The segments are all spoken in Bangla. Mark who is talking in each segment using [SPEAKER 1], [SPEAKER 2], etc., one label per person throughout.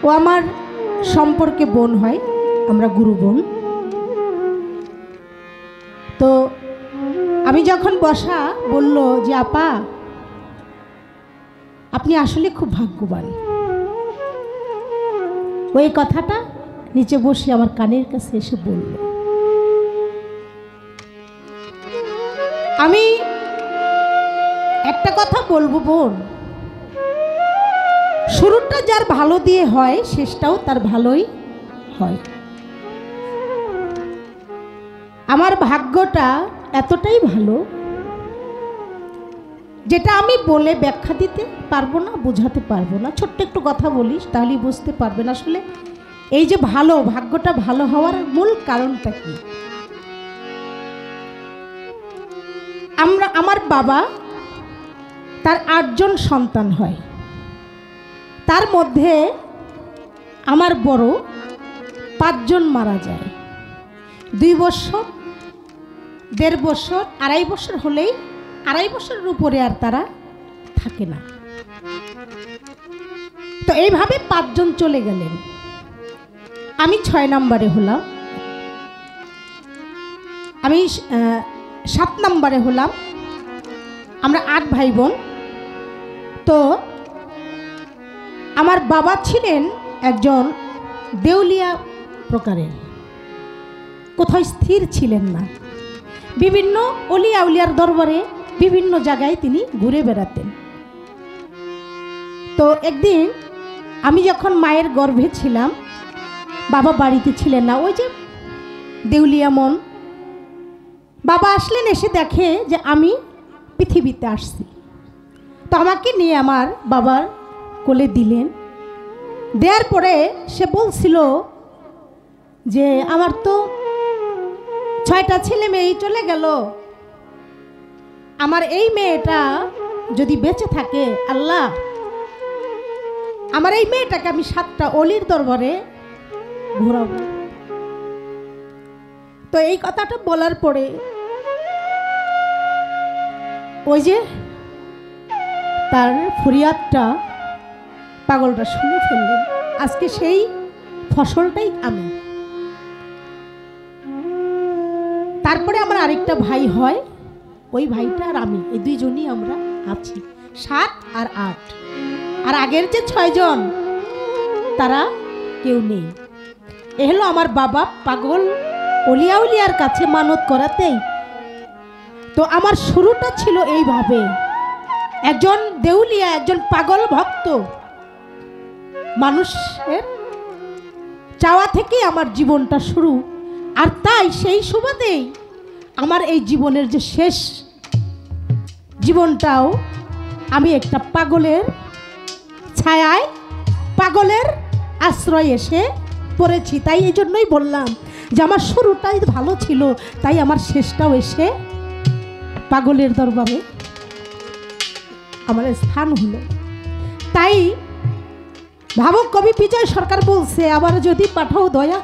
[SPEAKER 1] ও আমার সম্পর্কে বোন হয়, আমরা গুরু বোন। তো আমি যখন বসা বলল যে আপা আপনি আসলে খুব ভাগ্যবান, ওই কথাটা নিচে বসে আমার কানের কাছে এসে বলল। আমি একটা কথা বলবো বোন, শুরুটা যার ভালো দিয়ে হয় শেষটাও তার ভালোই হয়। আমার ভাগ্যটা এতটাই ভালো যেটা আমি বলে ব্যাখ্যা দিতে পারবো না, বোঝাতে পারবো না। ছোট্ট একটু কথা বলিস তাহলেই বুঝতে পারবেন আসলে এই যে ভালো, ভাগ্যটা ভালো হওয়ার মূল কারণটা কি। আমার বাবা তার 8 জন সন্তান হয়, তার মধ্যে আমার বড় 5 জন মারা যায়। 2 বছর, 1.5 বছর, 2.5 বছর হলেই 2.5 বছরের উপরে আর তারা থাকে না। তো এইভাবে 5 জন চলে গেলেন, আমি 6 নম্বরে হলাম, আমি 7 নম্বরে হলাম। আমরা 8 ভাই বোন। তো আমার বাবা ছিলেন একজন দেউলিয়া প্রকারের, কোথাও স্থির ছিলেন না। বিভিন্ন অলিয়া উলিয়ার দরবারে বিভিন্ন জায়গায় তিনি ঘুরে বেড়াতেন। তো একদিন আমি যখন মায়ের গর্ভে ছিলাম, বাবা বাড়িতে ছিলেন না, ওই যে দেউলিয়া মন। বাবা আসলেন, এসে দেখে যে আমি পৃথিবীতে আসছি। তো আমাকে নিয়ে আমার বাবার কোলে দিলেন। দেওয়ার পরে সে বলছিল যে আমার তো 6টা ছেলে মেয়ে চলে গেল, আমার এই মেয়েটা যদি বেঁচে থাকে, আল্লাহ আমার এই মেয়েটাকে আমি 7টা অলির দরবারে ঘোরাবো। তো এই কথাটা বলার পরে ওই যে তার ফরিয়াদটা পাগলটা শুনে ফেললেন। আজকে সেই ফসলটাই আমি। তারপরে আমার আরেকটা ভাই হয়, ওই ভাইটা আর আমি, এই 2 জনই আমরা আছি, 7 আর 8। আর আগের যে 6 জন তারা কেউ নেই। এ হলো আমার বাবা পাগল অলিয়া উলিয়ার কাছে মানত করাতেই। তো আমার শুরুটা ছিল এইভাবে, একজন দেউলিয়া, একজন পাগল ভক্ত মানুষের চাওয়া থেকেই আমার জীবনটা শুরু। আর তাই সেই সুবাদেই আমার এই জীবনের যে শেষ জীবনটাও আমি একটা পাগলের ছায়ায়, পাগলের আশ্রয় এসে পড়েছি। তাই এই জন্যই বললাম যে আমার শুরুটাই ভালো ছিল, তাই আমার শেষটাও এসে পাগলের দরবারে আমার স্থান হলো। তাই ভাবক কবি বিজয় সরকার বলছে, আবার যদি পাঠাও দয়া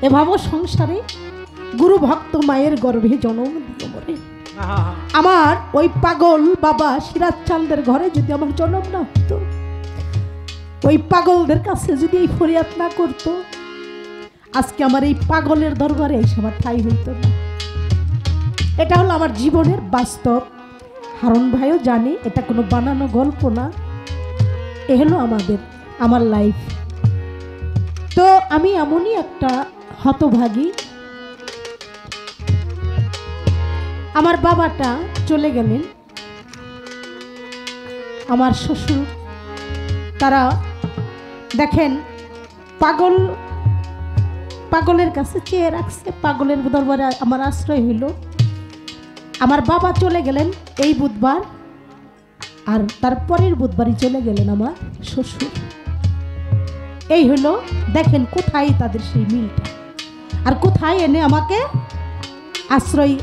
[SPEAKER 1] এ ভাব সংসারে, গুরু ভক্ত মায়ের গর্ভে জন্ম দিল মরে। আমার ওই পাগল বাবা সিরাজ চাঁদের ঘরে যদি আমার জন্ম না হতো, ওই পাগলদের কাছে যদি এই ফরিয়াদ না করতো, আজকে আমার এই পাগলের দরবারে এসে আমার ঠাঁই হইত না। এটা হলো আমার জীবনের বাস্তব। হারুন ভাইও জানে এটা কোনো বানানো গল্প না, এ হলো আমার লাইফ। তো আমি এমনই একটা হতভাগী। আমার বাবাটা চলে গেলেন, আমার শ্বশুর তারা দেখেন পাগলের কাছে চেয়ে রাখছে, পাগলের দরবারে আমার আশ্রয় হইল। আমার বাবা চলে গেলেন এই বুধবার, আর তারপরের বুধবারই চলে গেলেন আমার শ্বশুর। এই হলো, দেখেন কোথায় তাদের সেই মিলটা, আর কোথায় এনে আমাকে আশ্রয়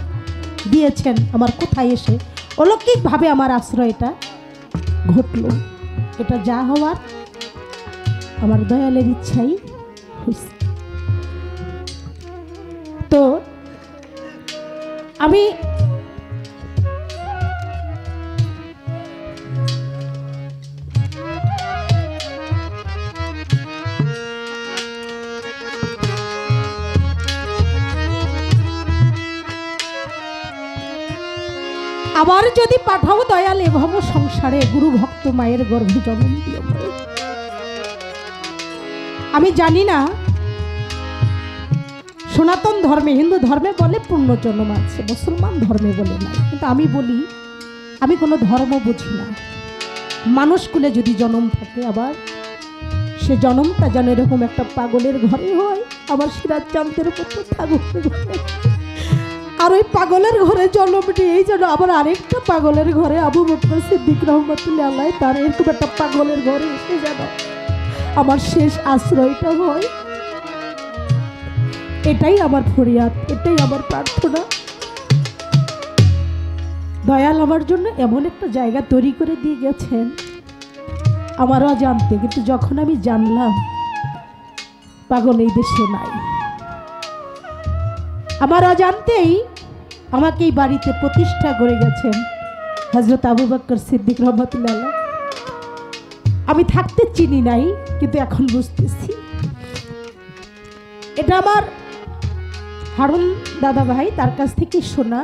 [SPEAKER 1] দিয়েছেন, আমার কোথায় এসে অলৌকিকভাবে আমার আশ্রয়টা ঘটল। এটা যা হওয়ার আমার দয়ালের ইচ্ছাই হয়েছে। তো আমি আবার যদি পাঠাও দয়াল এ ভব সংসারে গুরু ভক্ত মায়ের গর্ভে জন্ম দিও। আমি জানি না সনাতন ধর্মে, হিন্দু ধর্মে বলে পুণ্যজন্ম আছে, মুসলমান ধর্মে বলে না, কিন্তু আমি বলি আমি কোনো ধর্ম বুঝি না। মানুষ কুলে যদি জন্ম থাকে, আবার সে জন্মটা যেন এরকম একটা পাগলের ঘরে হয়, আবার সিরাজ চাঁদের পুত্র পাগলের ঘরে, আর ওই পাগলের ঘরে জন্ম নিয়েই যেন আবার আরেকটা পাগলের ঘরে আবু বকর সিদ্দিক রহমতুল্লাহ আলাইহি তার এরকম একটা পাগলের ঘরে এসে যেন আমার শেষ আশ্রয়টা হয়। এটাই আমার ফরিয়াদ, এটাই আমার প্রার্থনা। দয়াল আমার জন্য এমন একটা জায়গা তৈরি করে দিয়ে গেছেন আমারও জানতে, কিন্তু যখন আমি জানলাম পাগল এই দেশে নাই, আমার অজান্তেই আমাকে এই বাড়িতে প্রতিষ্ঠা করে গেছেন হযরত আবু বকর সিদ্দিক রহমতুল্লাহ আলাইহি। আমি থাকতে চিনি নাই, কিন্তু এখন বুঝতেছি এটা আমার হারুন দাদা ভাই, তার কাছ থেকে শোনা।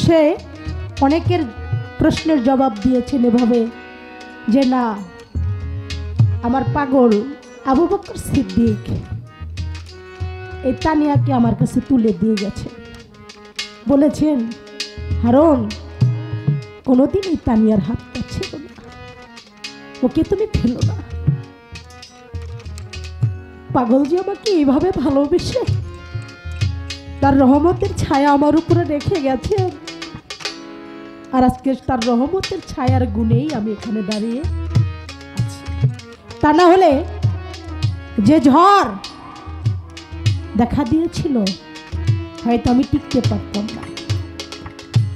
[SPEAKER 1] সে অনেকের প্রশ্নের জবাব দিয়েছেন এভাবে যে না, আমার পাগল আবু বকর সিদ্দিক এই তানিয়াকে আমার কাছে তুলে দিয়ে গেছে, বলেছেন হারুন কোনোদিন এই তানিয়ার হাতটা ছিল না, ওকে তুমি ফেলো না। পাগল যে আমাকে এইভাবে ভালোবেসে তার রহমতের ছায়া আমার উপরে রেখে গেছে, আর আজকে তার রহমতের ছায়ার গুণেই আমি এখানে দাঁড়িয়ে আছি। তা না হলে যে ঝড় দেখা দিয়েছিল হয়তো আমি টিকতে পারতাম না।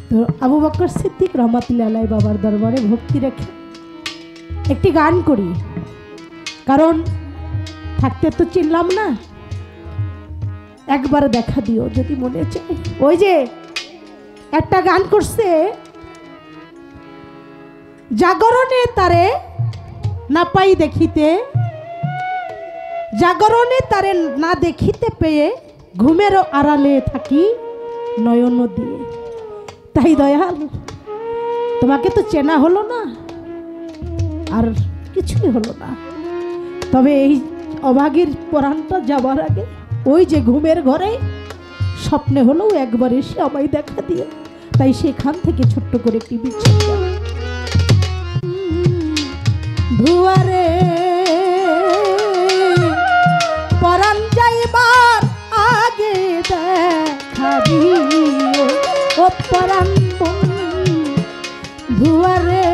[SPEAKER 1] তো আবু বকর সিদ্দিক রহমতুল্লাহ আলাইহি বাবার দরবারে ভক্তি রেখে একটি গান করি, কারণ থাকতে তো চিনলাম না, একবার দেখা দিও যদি মনে চাই। ওই যে একটা গান করছে, জাগরণে তারে না পাই দেখিতে, জাগরণে তারে না দেখিতে পেয়ে ঘুমের আড়ালে থাকি নয়ন দিয়ে। তাই দয়াল তোমাকে তো চেনা হলো না, আর কিছুই হলো না, তবে এই অভাগীর পরাণটা যাবার আগে ওই যে ঘুমের ঘরে স্বপ্নে হলেও একবার এসে আমায় দেখা দিয়ে। তাই সেখান থেকে ছোট্ট করে একটি বিচ্ছেদ ধুয়ারে পরাণ যাইবার আগে দেখা দিও, ও পরাণ ধুয়ারে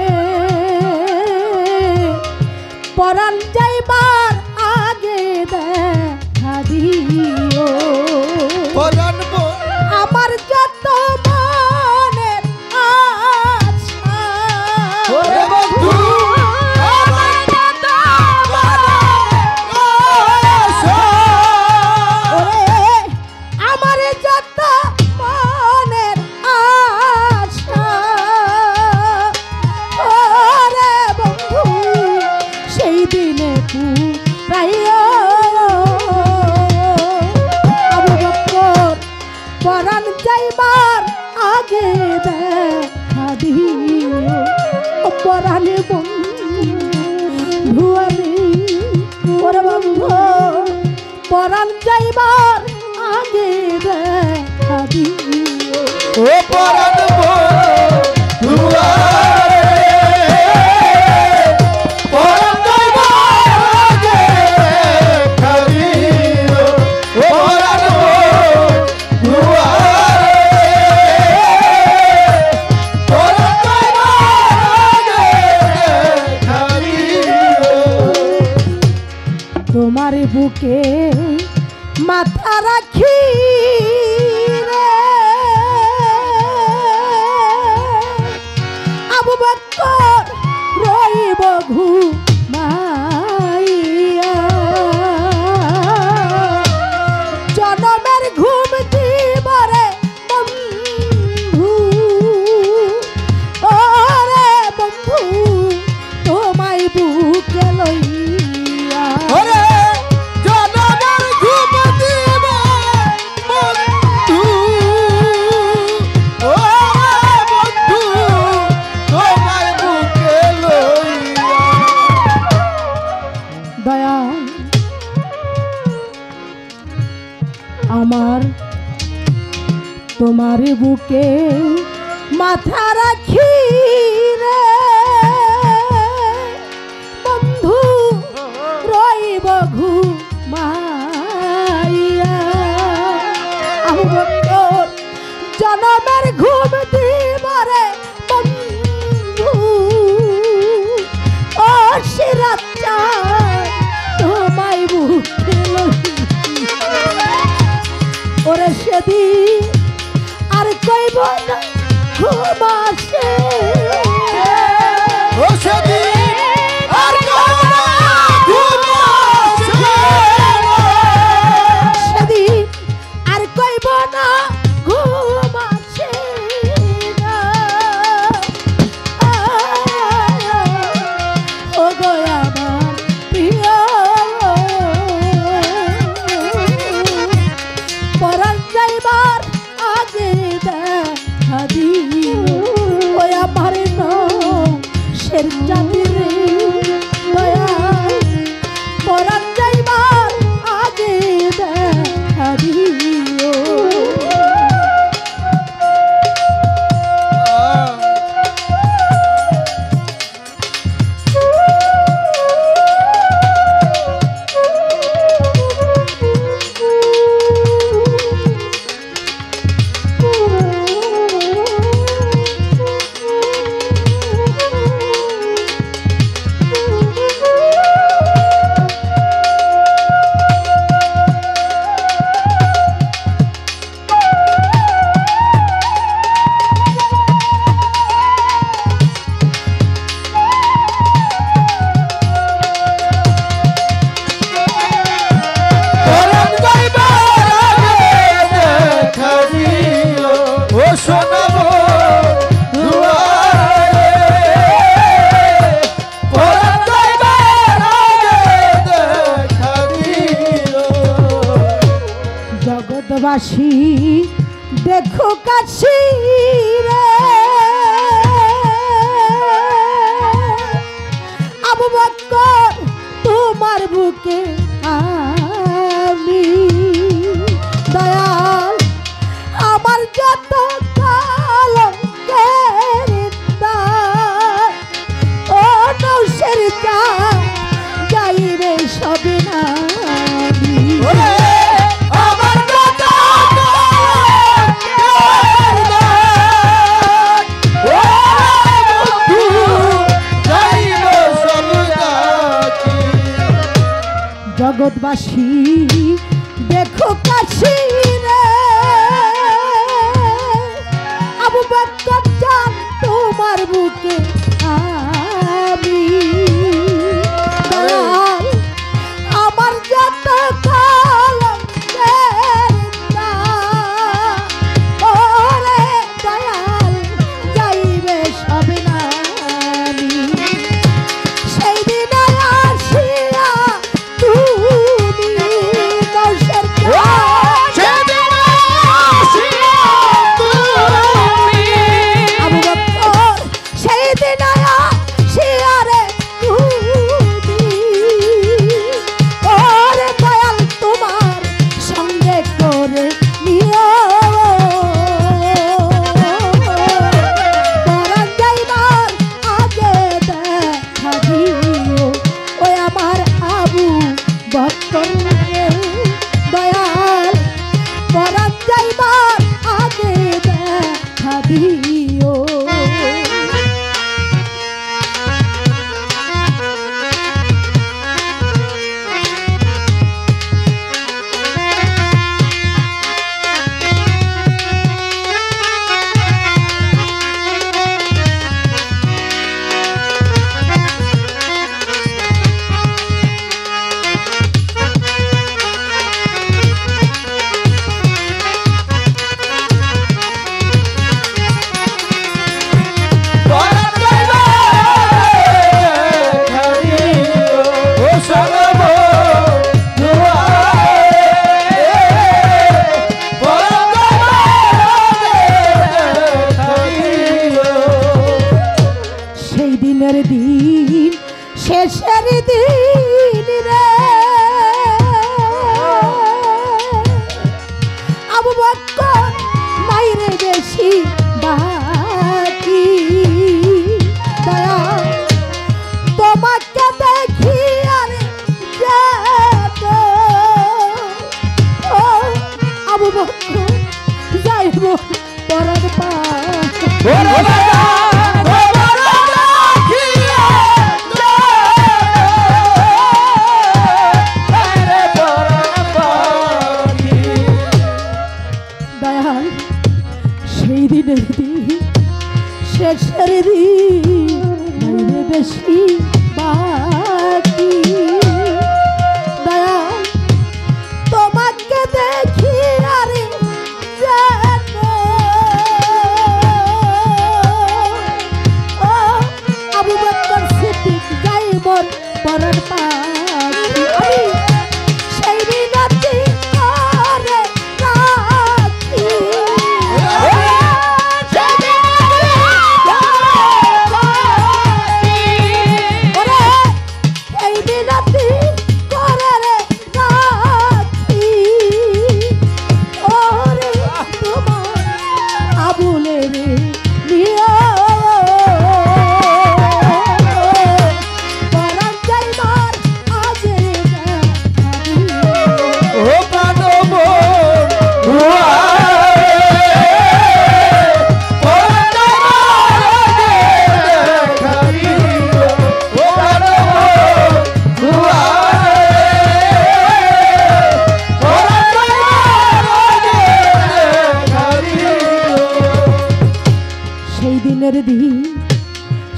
[SPEAKER 1] পরাণ যাইবার আগে দেখা দিও, আমার যত মনের আশা আমার যত মনের আশা ওরে বন্ধু সেই দিনে আবু বকর পরাণ যাইবার আগে দেখা দিও, পরাণে বন্ধু আমি ওরে বন্ধু পরাণ যাইবার আগে দেখা দিও,
[SPEAKER 2] ও পরাণ বন্ধু
[SPEAKER 1] তোমার বুকে মাথা রাখি রে আবু বকর রইব ঘুমাইয়া, জনমের ঘুম দিবরে বন্ধু ওরে বন্ধু তোমায় বুকে লইয়া,
[SPEAKER 2] জনমের ঘুম দিব বন্ধু
[SPEAKER 1] বুকে মাথা রাখি রে বন্ধু রইব ঘুমাইয়া আবু বকর জনমের ঘুম দিবারে বন্ধু ও সিরাত চাঁদ তোমায় বুকে লইয়া ওরে সেদিন আর কইব না ঘুম আসে
[SPEAKER 2] ও সেদিন আর কইব না ঘুম আসে
[SPEAKER 1] সেদিন আর কইব না ঘুম আসে না ও গো আমার প্রিয় পরাণ যাইবার আগে দেখা দিও ওই আমার শের জাতির দয়া পরাণ যাইবার আগে দেখা দিও
[SPEAKER 2] পরাণ যাইবার আগে দেখা দিও ও শোনাবো দুয়ারে পরাণ যাইবার আগে দেখা দিও
[SPEAKER 1] জগৎবাসী দেখো কাছি রে আবু বকর তোমার বুকে আমি দয়াল আমার যত কালঙ্কের দাগ ও নৌশের চাঁদ যাইবে সবে না
[SPEAKER 2] ওরে আমার কথা ও বন্ধু যাইব সব ডাকি
[SPEAKER 1] জগৎবাসী দেখো কাছি রে আবু বকর জান তোমার বুকে আমি দয়াল আমার যত কালঙ্কের দাগ ওরে দয়াল যাইবে সবে না সেই দিন আসিয়া তুমি কৌশের
[SPEAKER 2] সেদিন
[SPEAKER 1] তোমাকে দেখি আরে যেত ও আবু বকর যাইব পরার পা দয়াল সেই দিনের দিন শেষের দিন বেশি বাকি দয়াল তোমাকে দেখি আরে যেন ও আবু বকর সিদ্দিক যাই মোর পরার পাখি আমি সেই মিনতি করে রাখি ওরে এই মিনতি করে রে রাখি ওরে তোমার আবুলে রে নিয়া পরান যাইবার আগে সেই দিনের দিন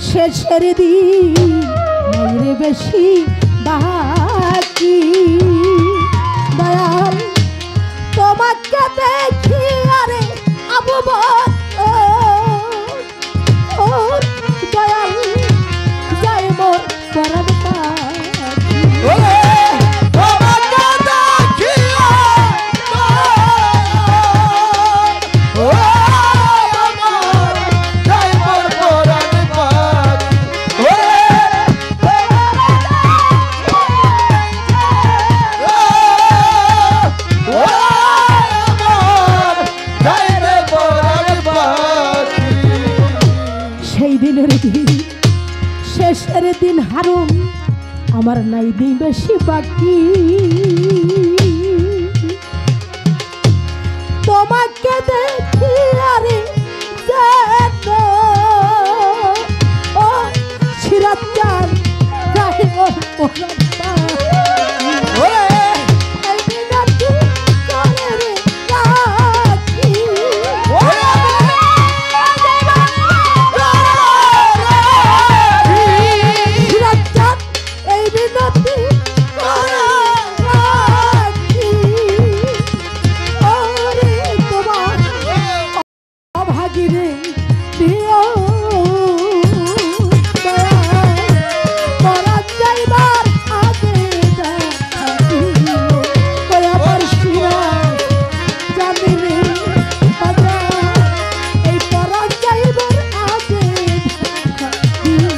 [SPEAKER 1] শেষের দিন মেরে বেশি বাকি দয়াল তোমাকে দেখি আরে আবু বকর ও দয়াল যাই মোর পরান পাখি সেই দিনের দিন শেষের দিন হারুন আমার নাই দিন বেশি বাকি তোমাকে দেখি আরে যেন ও সিরাত চাঁদ যাই মোর পরান পাখি এই মিনতি করে রে রাখি সিরাত চাঁদ এই মিনতি করে রাখি ওরে তোমার অভাগিরে দিও পরান যাইবার আগে দেখিও ওই আমার সিরাজ জামিনে বাজার এই পরান যাইবার আগে দেখিও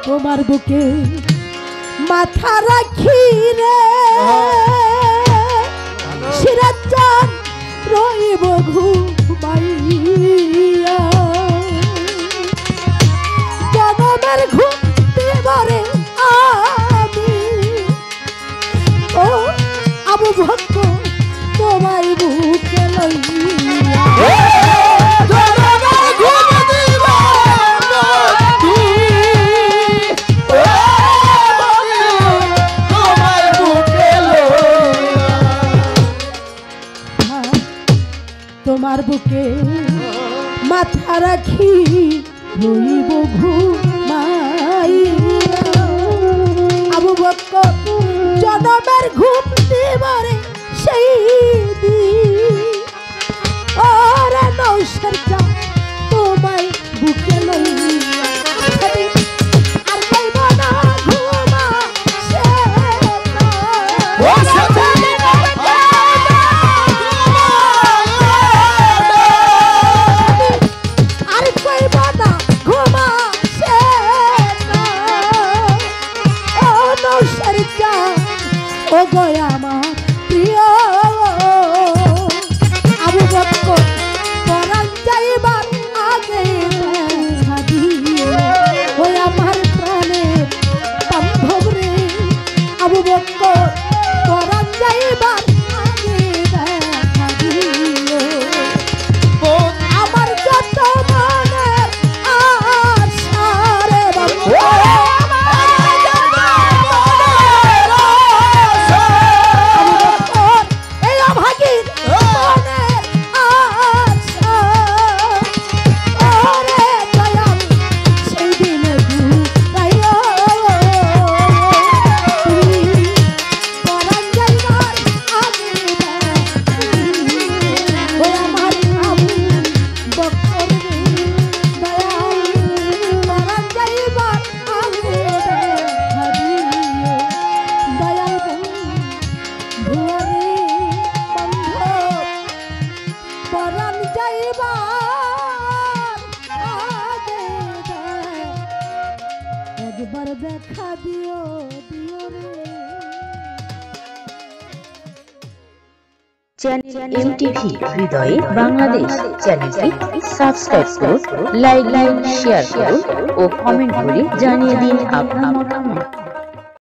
[SPEAKER 1] তোমার বুকে মাথা রাখি রে সিরাজ চাঁদ রইব ঘুমাইয়া জনমের ঘুম দেবরে আমি ও আবু বকর তোমায় বুকে লইয়া তোমার বুকে মাথা রাখি রইব ঘুমাইয়া আবু বকর জনমের ঘুম দিবরে সেই দিন ওরে নৌশের চাঁদ তোমায় বুকে লইয়া আর কইব না ঘুমা সে দেখা দিও দিও রে।
[SPEAKER 3] চ্যানেল এমটিভি হৃদয়ে বাংলাদেশ চ্যানেলটি সাবস্ক্রাইব করুন, লাইক শেয়ার করুন ও কমেন্ট করে জানিয়ে দিন আপনার মতামত।